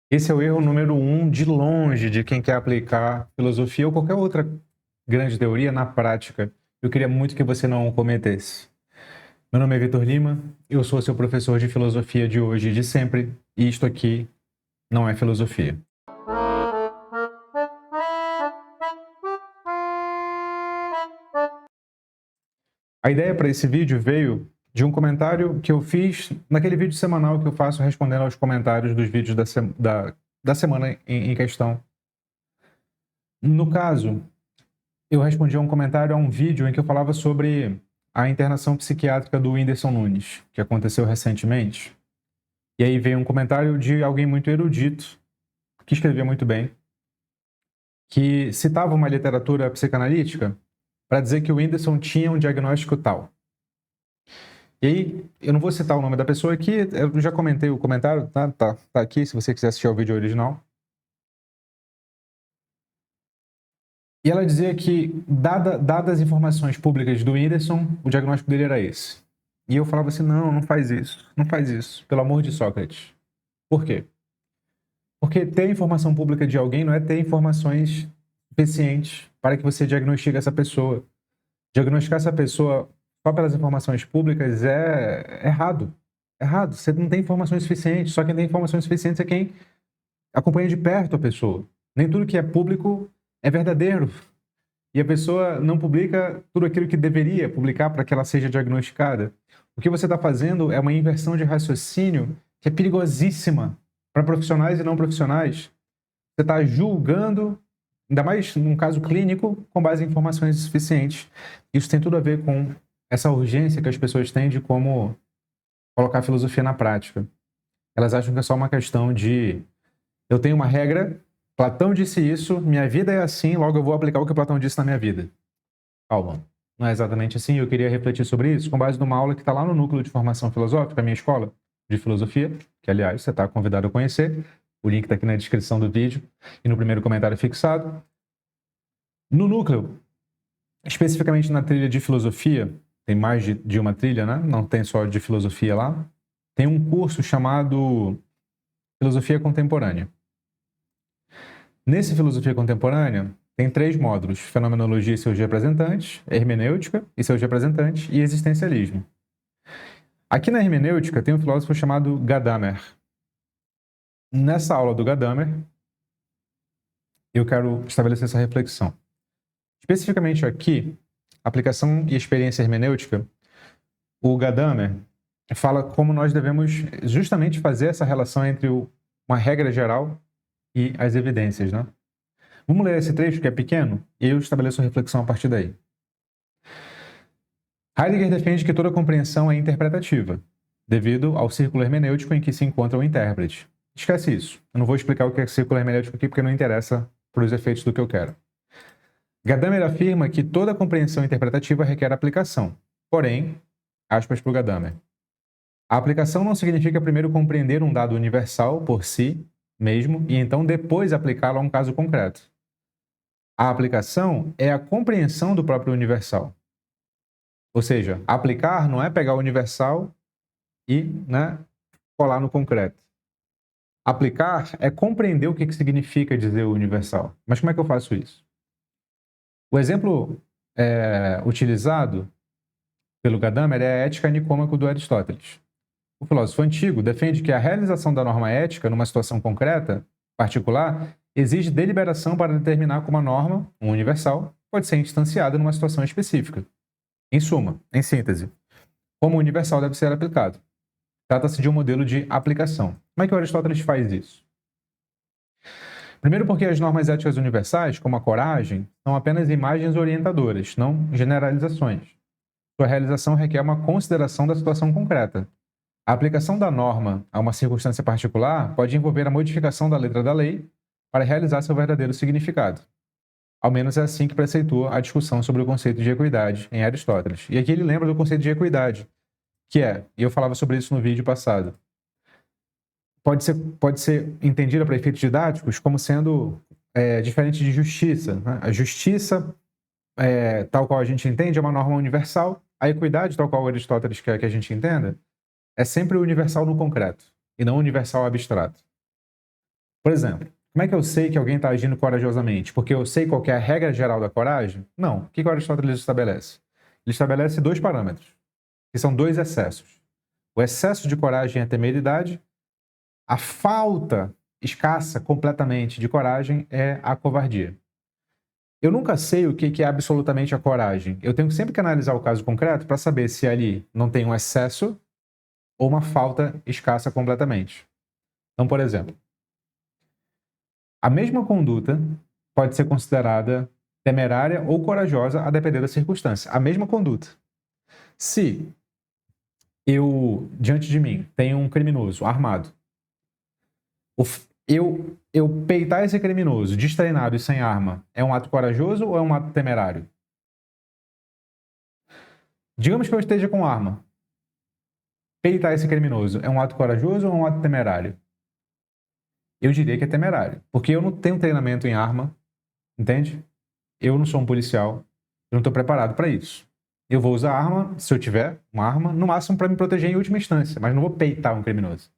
Esse é o erro número 1 de longe de quem quer aplicar filosofia ou qualquer outra grande teoria na prática. Eu queria muito que você não o cometesse. Meu nome é Vitor Lima, eu sou seu professor de filosofia de hoje e de sempre, e isto aqui não é filosofia. A ideia para esse vídeo veio de um comentário que eu fiz naquele vídeo semanal que eu faço respondendo aos comentários dos vídeos da semana em questão. No caso, eu respondi a um comentário a um vídeo em que eu falava sobre a internação psiquiátrica do Whindersson Nunes, que aconteceu recentemente. E aí veio um comentário de alguém muito erudito, que escrevia muito bem, que citava uma literatura psicanalítica para dizer que o Whindersson tinha um diagnóstico tal. E aí, eu não vou citar o nome da pessoa aqui, eu já comentei o comentário, tá aqui, se você quiser assistir ao vídeo original. E ela dizia que, dadas as informações públicas do Whindersson, o diagnóstico dele era esse. E eu falava assim, não faz isso, não faz isso, pelo amor de Sócrates. Por quê? Porque ter informação pública de alguém não é ter informações suficientes para que você diagnostique essa pessoa. Diagnosticar essa pessoa só pelas informações públicas é errado. Errado. Você não tem informações suficientes. Só quem tem informações suficientes é quem acompanha de perto a pessoa. Nem tudo que é público é verdadeiro. E a pessoa não publica tudo aquilo que deveria publicar para que ela seja diagnosticada. O que você está fazendo é uma inversão de raciocínio que é perigosíssima para profissionais e não profissionais. Você está julgando, ainda mais num caso clínico, com base em informações insuficientes. Isso tem tudo a ver com essa urgência que as pessoas têm de como colocar a filosofia na prática. Elas acham que é só uma questão de eu tenho uma regra, Platão disse isso, minha vida é assim, logo eu vou aplicar o que Platão disse na minha vida. Calma, não é exatamente assim. Eu queria refletir sobre isso com base numa aula que está lá no Núcleo de Formação Filosófica, a minha escola de filosofia, que, aliás, você está convidado a conhecer. O link está aqui na descrição do vídeo e no primeiro comentário fixado. No Núcleo, especificamente na trilha de filosofia, tem mais de uma trilha, né? Não tem só de filosofia lá. Tem um curso chamado Filosofia Contemporânea. Nesse Filosofia Contemporânea, tem 3 módulos: Fenomenologia e seus representantes, Hermenêutica e seus representantes e Existencialismo. Aqui na Hermenêutica tem um filósofo chamado Gadamer. Nessa aula do Gadamer, eu quero estabelecer essa reflexão. Especificamente aqui, aplicação e experiência hermenêutica, o Gadamer fala como nós devemos justamente fazer essa relação entre uma regra geral e as evidências, né? Vamos ler esse trecho que é pequeno e eu estabeleço a reflexão a partir daí. Heidegger defende que toda compreensão é interpretativa, devido ao círculo hermenêutico em que se encontra o intérprete. Esquece isso. Eu não vou explicar o que é círculo hermenêutico aqui porque não interessa para os efeitos do que eu quero. Gadamer afirma que toda compreensão interpretativa requer aplicação. Porém, aspas para o Gadamer, a aplicação não significa primeiro compreender um dado universal por si mesmo e então depois aplicá-lo a um caso concreto. A aplicação é a compreensão do próprio universal. Ou seja, aplicar não é pegar o universal e colar no concreto. Aplicar é compreender o que significa dizer o universal. Mas como é que eu faço isso? O exemplo utilizado pelo Gadamer é a ética nicômaco do Aristóteles. O filósofo antigo defende que a realização da norma ética numa situação concreta, particular, exige deliberação para determinar como a norma, um universal, pode ser instanciada numa situação específica. Em suma, em síntese, como o universal deve ser aplicado. Trata-se de um modelo de aplicação. Como é que o Aristóteles faz isso? Primeiro porque as normas éticas universais, como a coragem, são apenas imagens orientadoras, não generalizações. Sua realização requer uma consideração da situação concreta. A aplicação da norma a uma circunstância particular pode envolver a modificação da letra da lei para realizar seu verdadeiro significado. Ao menos é assim que preceitua a discussão sobre o conceito de equidade em Aristóteles. E aqui ele lembra do conceito de equidade, que e eu falava sobre isso no vídeo passado, pode ser entendida para efeitos didáticos como sendo diferente de justiça, né? A justiça, tal qual a gente entende, é uma norma universal. A equidade, tal qual Aristóteles quer que a gente entenda, é sempre universal no concreto, e não universal abstrato. Por exemplo, como é que eu sei que alguém está agindo corajosamente? Porque eu sei qual que é a regra geral da coragem? Não. O que o Aristóteles estabelece? Ele estabelece 2 parâmetros, que são 2 excessos. O excesso de coragem é a temeridade, a falta escassa completamente de coragem é a covardia. Eu nunca sei o que é absolutamente a coragem. Eu tenho sempre que analisar o caso concreto para saber se ali não tem um excesso ou uma falta escassa completamente. Então, por exemplo, a mesma conduta pode ser considerada temerária ou corajosa a depender da circunstância. A mesma conduta. Se eu, diante de mim, tenho um criminoso armado, eu peitar esse criminoso destreinado e sem arma é um ato corajoso ou é um ato temerário? Digamos que eu esteja com arma. Peitar esse criminoso é um ato corajoso ou é um ato temerário? Eu diria que é temerário, porque eu não tenho treinamento em arma, entende? Eu não sou um policial, eu não estou preparado para isso. Eu vou usar arma, se eu tiver uma arma, no máximo para me proteger em última instância, mas não vou peitar um criminoso.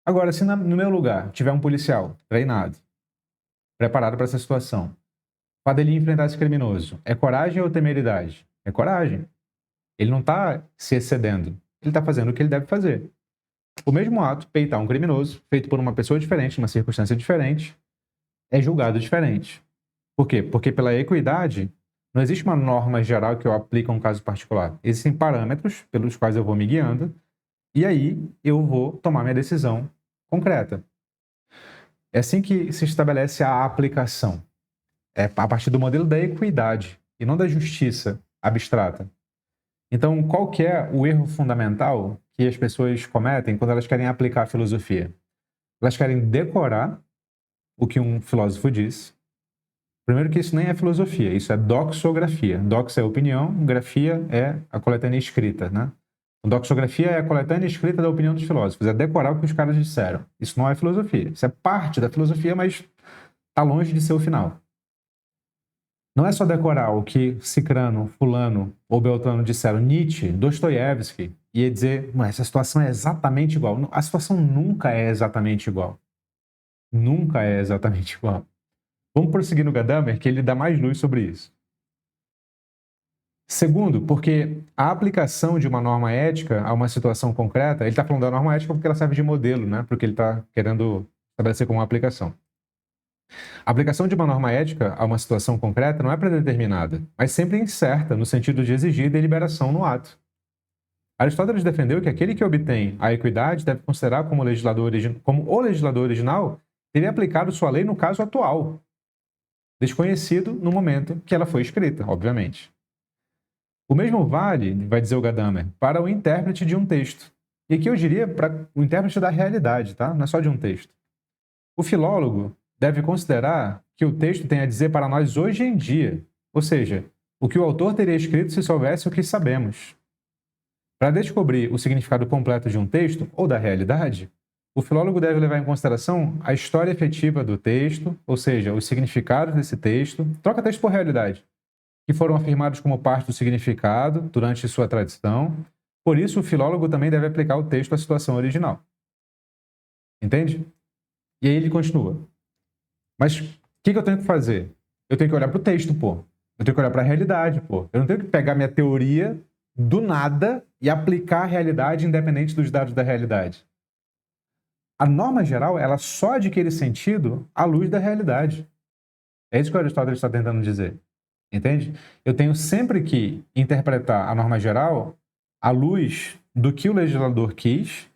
Agora, se no meu lugar tiver um policial treinado, preparado para essa situação, para ele enfrentar esse criminoso, é coragem ou temeridade? É coragem. Ele não está se excedendo, ele está fazendo o que ele deve fazer. O mesmo ato, peitar um criminoso, feito por uma pessoa diferente, numa circunstância diferente, é julgado diferente. Por quê? Porque pela equidade, não existe uma norma geral que eu aplico a um caso particular. Existem parâmetros pelos quais eu vou me guiando, e aí eu vou tomar minha decisão concreta. É assim que se estabelece a aplicação. É a partir do modelo da equidade, e não da justiça abstrata. Então, qual que é o erro fundamental que as pessoas cometem quando elas querem aplicar a filosofia? Elas querem decorar o que um filósofo disse. Primeiro que isso nem é filosofia, isso é doxografia. Dox é opinião, grafia é a coletânea escrita, né? Doxografia é a coletânea escrita da opinião dos filósofos, é decorar o que os caras disseram. Isso não é filosofia, isso é parte da filosofia, mas está longe de ser o final. Não é só decorar o que Cicrano, Fulano ou Beltrano disseram. Nietzsche, Dostoiévski, ia dizer, mas essa situação é exatamente igual. A situação nunca é exatamente igual. Nunca é exatamente igual. Vamos prosseguir no Gadamer, que ele dá mais luz sobre isso. Segundo, porque a aplicação de uma norma ética a uma situação concreta, ele está falando da norma ética porque ela serve de modelo, né? Porque ele está querendo estabelecer como uma aplicação. A aplicação de uma norma ética a uma situação concreta não é predeterminada, mas sempre incerta, no sentido de exigir deliberação no ato. Aristóteles defendeu que aquele que obtém a equidade deve considerar como o legislador original teria aplicado sua lei no caso atual, desconhecido no momento que ela foi escrita, obviamente. O mesmo vale, vai dizer o Gadamer, para o intérprete de um texto. E aqui eu diria para o intérprete da realidade, tá? Não é só de um texto. O filólogo deve considerar que o texto tem a dizer para nós hoje em dia, ou seja, o que o autor teria escrito se soubesse o que sabemos. Para descobrir o significado completo de um texto ou da realidade, o filólogo deve levar em consideração a história efetiva do texto, ou seja, os significados desse texto, troca texto por realidade, que foram afirmados como parte do significado durante sua tradição. Por isso, o filólogo também deve aplicar o texto à situação original. Entende? E aí ele continua. Mas o que eu tenho que fazer? Eu tenho que olhar para o texto, pô. Eu tenho que olhar para a realidade, pô. Eu não tenho que pegar minha teoria do nada e aplicar a realidade independente dos dados da realidade. A norma geral, ela só adquire sentido à luz da realidade. É isso que o Aristóteles está tentando dizer. Entende? Eu tenho sempre que interpretar a norma geral à luz do que o legislador quis,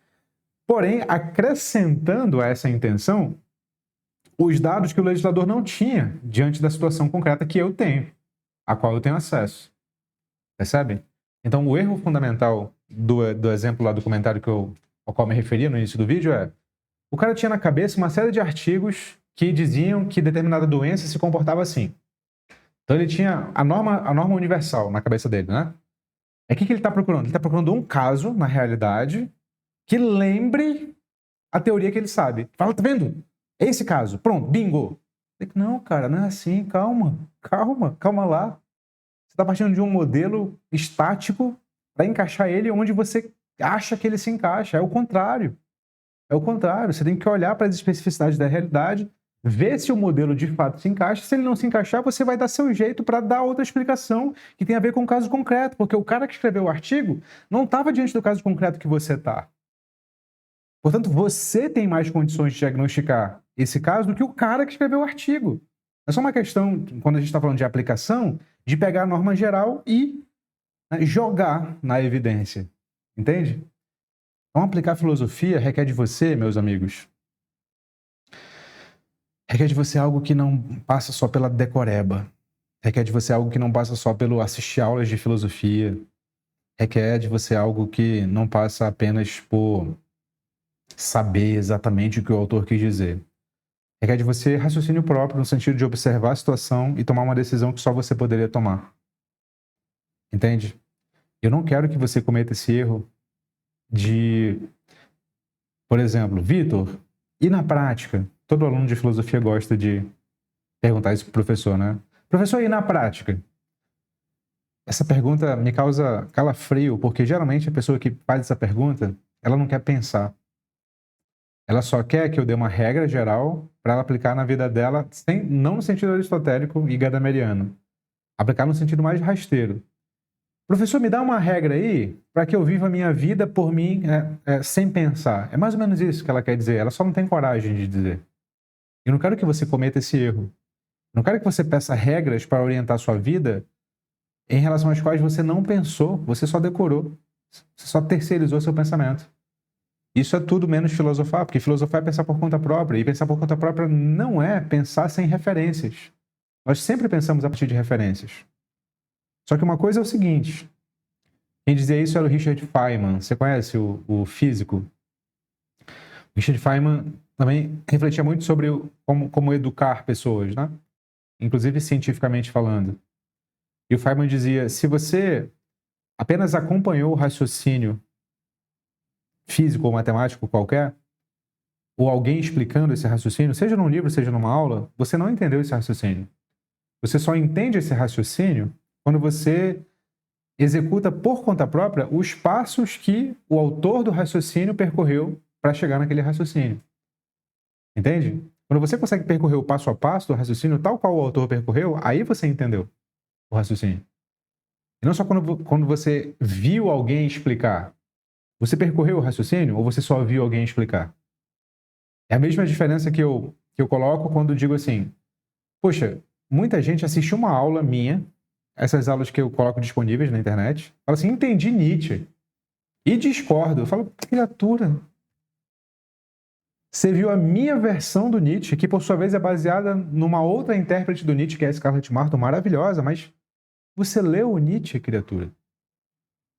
porém acrescentando a essa intenção os dados que o legislador não tinha diante da situação concreta que eu tenho, a qual eu tenho acesso. Percebe? Então, o erro fundamental do exemplo lá do comentário ao qual me referia no início do vídeo é: o cara tinha na cabeça uma série de artigos que diziam que determinada doença se comportava assim. Então, ele tinha a norma universal na cabeça dele, né? É o que ele está procurando? Ele está procurando um caso, na realidade, que lembre a teoria que ele sabe. Fala, tá vendo? É esse caso. Pronto, bingo. Não, cara, não é assim. Calma lá. Você está partindo de um modelo estático para encaixar ele onde você acha que ele se encaixa. É o contrário. É o contrário, você tem que olhar para as especificidades da realidade, ver se o modelo de fato se encaixa. Se ele não se encaixar, você vai dar seu jeito para dar outra explicação que tem a ver com o caso concreto, porque o cara que escreveu o artigo não estava diante do caso concreto que você está. Portanto, você tem mais condições de diagnosticar esse caso do que o cara que escreveu o artigo. É só uma questão, quando a gente está falando de aplicação, de pegar a norma geral e jogar na evidência. Entende? Então, aplicar filosofia requer de você, meus amigos, requer de você algo que não passa só pela decoreba. Requer de você algo que não passa só pelo assistir aulas de filosofia. Requer de você algo que não passa apenas por saber exatamente o que o autor quis dizer. Requer de você raciocínio próprio, no sentido de observar a situação e tomar uma decisão que só você poderia tomar. Entende? Eu não quero que você cometa esse erro de, por exemplo, Vitor, e na prática? Todo aluno de filosofia gosta de perguntar isso pro professor, né? Professor, e na prática? Essa pergunta me causa calafrio, porque geralmente a pessoa que faz essa pergunta, ela não quer pensar. Ela só quer que eu dê uma regra geral para ela aplicar na vida dela, não no sentido aristotélico e gadameriano. Aplicar no sentido mais rasteiro. Professor, me dá uma regra aí para que eu viva a minha vida por mim sem pensar. É mais ou menos isso que ela quer dizer. Ela só não tem coragem de dizer. Eu não quero que você cometa esse erro. Eu não quero que você peça regras para orientar a sua vida em relação às quais você não pensou, você só decorou. Você só terceirizou seu pensamento. Isso é tudo menos filosofar, porque filosofar é pensar por conta própria, e pensar por conta própria não é pensar sem referências. Nós sempre pensamos a partir de referências. Só que uma coisa é o seguinte, quem dizia isso era o Richard Feynman. Você conhece o físico? O Richard Feynman também refletia muito sobre como educar pessoas, né? Inclusive cientificamente falando. E o Feynman dizia, se você apenas acompanhou o raciocínio físico ou matemático qualquer, ou alguém explicando esse raciocínio, seja num livro, seja numa aula, você não entendeu esse raciocínio. Você só entende esse raciocínio quando você executa por conta própria os passos que o autor do raciocínio percorreu para chegar naquele raciocínio. Entende? Quando você consegue percorrer o passo a passo do raciocínio tal qual o autor percorreu, aí você entendeu o raciocínio. E não só quando você viu alguém explicar. Você percorreu o raciocínio ou você só viu alguém explicar? É a mesma diferença que eu coloco quando digo assim, poxa, muita gente assiste uma aula minha, essas aulas que eu coloco disponíveis na internet, fala assim, entendi Nietzsche. E discordo. Eu falo, criatura, você viu a minha versão do Nietzsche, que por sua vez é baseada numa outra intérprete do Nietzsche, que é a Scarlett Martin, maravilhosa, mas você leu o Nietzsche, criatura?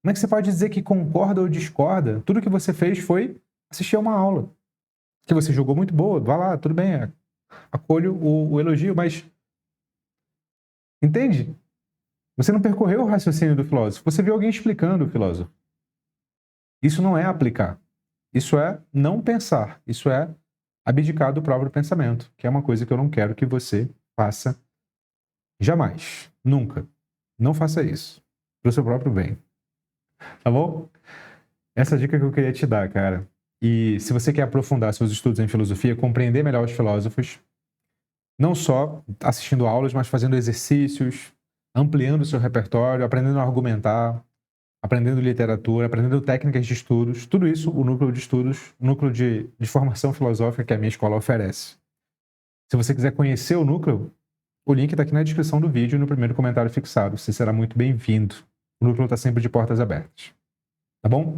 Como é que você pode dizer que concorda ou discorda? Tudo que você fez foi assistir a uma aula, que você julgou muito boa, vá lá, tudo bem, acolho o elogio, mas entende? Você não percorreu o raciocínio do filósofo, você viu alguém explicando o filósofo. Isso não é aplicar. Isso é não pensar. Isso é abdicar do próprio pensamento, que é uma coisa que eu não quero que você faça jamais. Nunca. Não faça isso. Para o seu próprio bem. Tá bom? Essa dica que eu queria te dar, cara. E se você quer aprofundar seus estudos em filosofia, compreender melhor os filósofos, não só assistindo aulas, mas fazendo exercícios, ampliando o seu repertório, aprendendo a argumentar, aprendendo literatura, aprendendo técnicas de estudos, tudo isso o núcleo de estudos, o núcleo de formação filosófica que a minha escola oferece. Se você quiser conhecer o núcleo, o link está aqui na descrição do vídeo e no primeiro comentário fixado. Você será muito bem-vindo. O núcleo está sempre de portas abertas. Tá bom?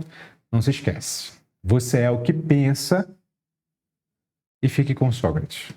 Não se esquece. Você é o que pensa e fique com Sócrates.